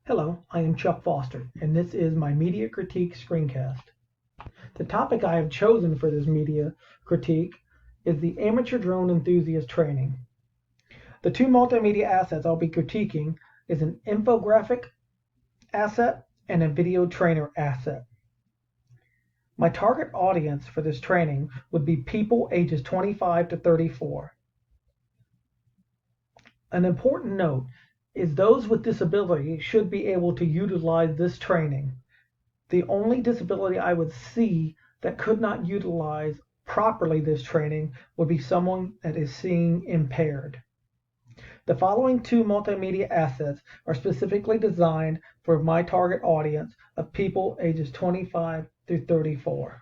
Hello, I am Chuck Foster, and this is my Media Critique Screencast. The topic I have chosen for this media critique is the Amateur Drone Enthusiast Training. The two multimedia assets I'll be critiquing is an infographic asset and a video trainer asset. My target audience for this training would be people ages 25 to 34. An important note is those with disability should be able to utilize this training. The only disability I would see that could not utilize properly this training would be someone that is seeing impaired. The following two multimedia assets are specifically designed for my target audience of people ages 25 through 34.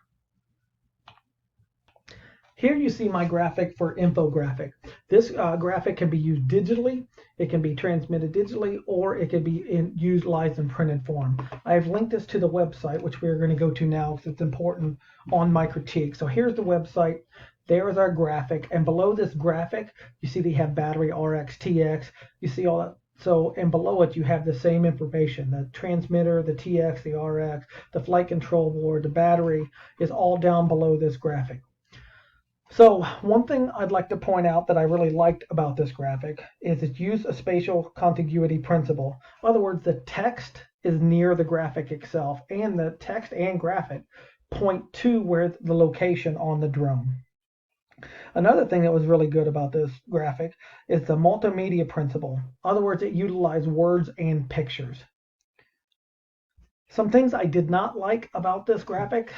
Here you see my graphic for infographic. This graphic can be used digitally, it can be transmitted digitally, or it can be utilized in printed form. I have linked this to the website, which we're going to go to now because it's important on my critique. So here's the website. There is our graphic, and below this graphic, you see they have battery RX, TX. You see all that. So, and below it, you have the same information. The transmitter, the TX, the RX, the flight control board, the battery is all down below this graphic. So one thing I'd like to point out that I really liked about this graphic is its use of spatial contiguity principle. In other words, the text is near the graphic itself, and the text and graphic point to where the location on the drone. Another thing that was really good about this graphic is the multimedia principle. In other words, it utilized words and pictures. Some things I did not like about this graphic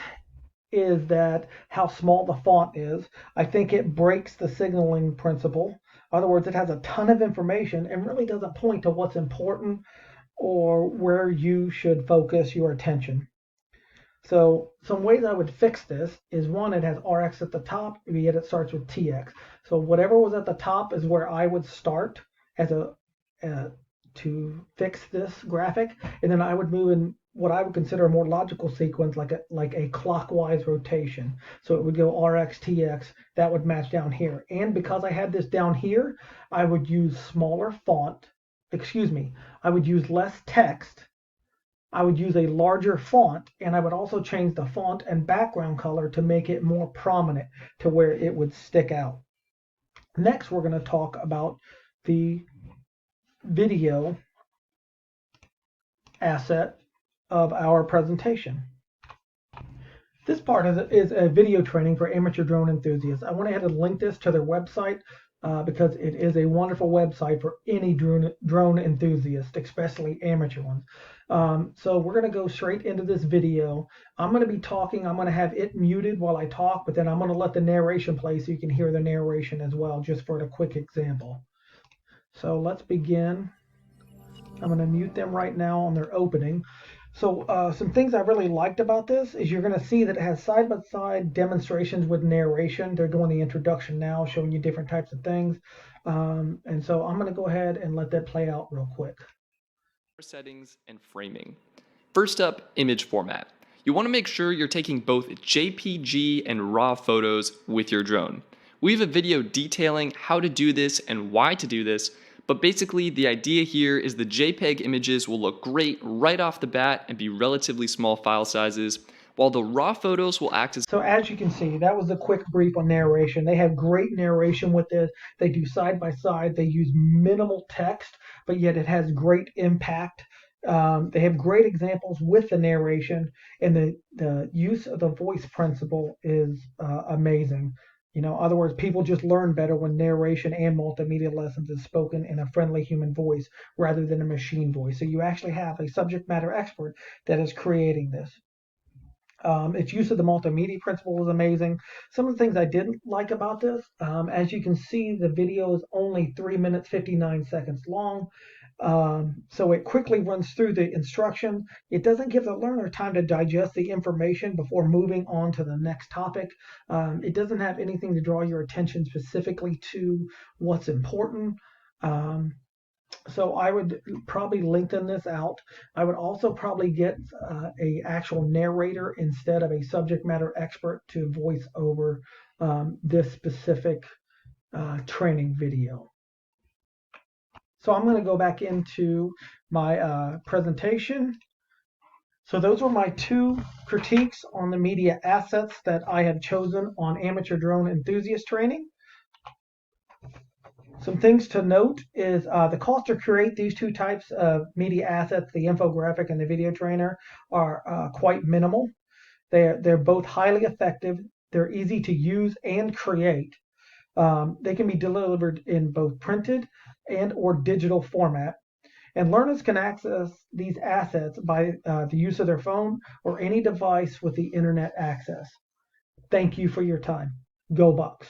is that how small the font is. I think it breaks the signaling principle. In other words, it has a ton of information and really doesn't point to what's important or where you should focus your attention. So some ways I would fix this is, one, it has RX at the top, yet it starts with TX. So whatever was at the top is where I would start as to fix this graphic, and then I would move in what I would consider a more logical sequence, like a clockwise rotation. So it would go RX, TX, that would match down here. And because I had this down here, I would use smaller font, I would use less text, I would use a larger font, and I would also change the font and background color to make it more prominent to where it would stick out. Next, we're going to talk about the video asset of our presentation. This part is a video training for amateur drone enthusiasts. I went ahead and linked this to their website because it is a wonderful website for any drone enthusiast, especially amateur ones. So we're going to go straight into this video. I'm going to be talking. I'm going to have it muted while I talk, but then I'm going to let the narration play so you can hear the narration as well, just for a quick example. So let's begin. I'm going to mute them right now on their opening. So some things I really liked about this is you're going to see that it has side-by-side demonstrations with narration. They're doing the introduction now, showing you different types of things. And so I'm going to go ahead and let that play out real quick. Settings and framing. First up, image format. You want to make sure you're taking both JPG and RAW photos with your drone. We have a video detailing how to do this and why to do this, but basically the idea here is the JPEG images will look great right off the bat and be relatively small file sizes, while the RAW photos will act as... So as you can see, that was a quick brief on narration. They have great narration with this. They do side by side. They use minimal text, but yet it has great impact. They have great examples with the narration, and the use of the voice principle is amazing. You know, in other words, people just learn better when narration and multimedia lessons is spoken in a friendly human voice rather than a machine voice. So you actually have a subject matter expert that is creating this. Its use of the multimedia principle was amazing. Some of the things I didn't like about this, as you can see, the video is only 3 minutes 59 seconds long. So it quickly runs through the instruction. It doesn't give the learner time to digest the information before moving on to the next topic. It doesn't have anything to draw your attention specifically to what's important. So I would probably lengthen this out. I would also probably get a actual narrator instead of a subject matter expert to voice over this specific training video. So I'm going to go back into my presentation. So those were my two critiques on the media assets that I have chosen on amateur drone enthusiast training. Some things to note is the cost to create these two types of media assets, the infographic and the video trainer, are quite minimal. They're both highly effective. They're easy to use and create. They can be delivered in both printed and or digital format. And learners can access these assets by the use of their phone or any device with the internet access. Thank you for your time. Go Bucks.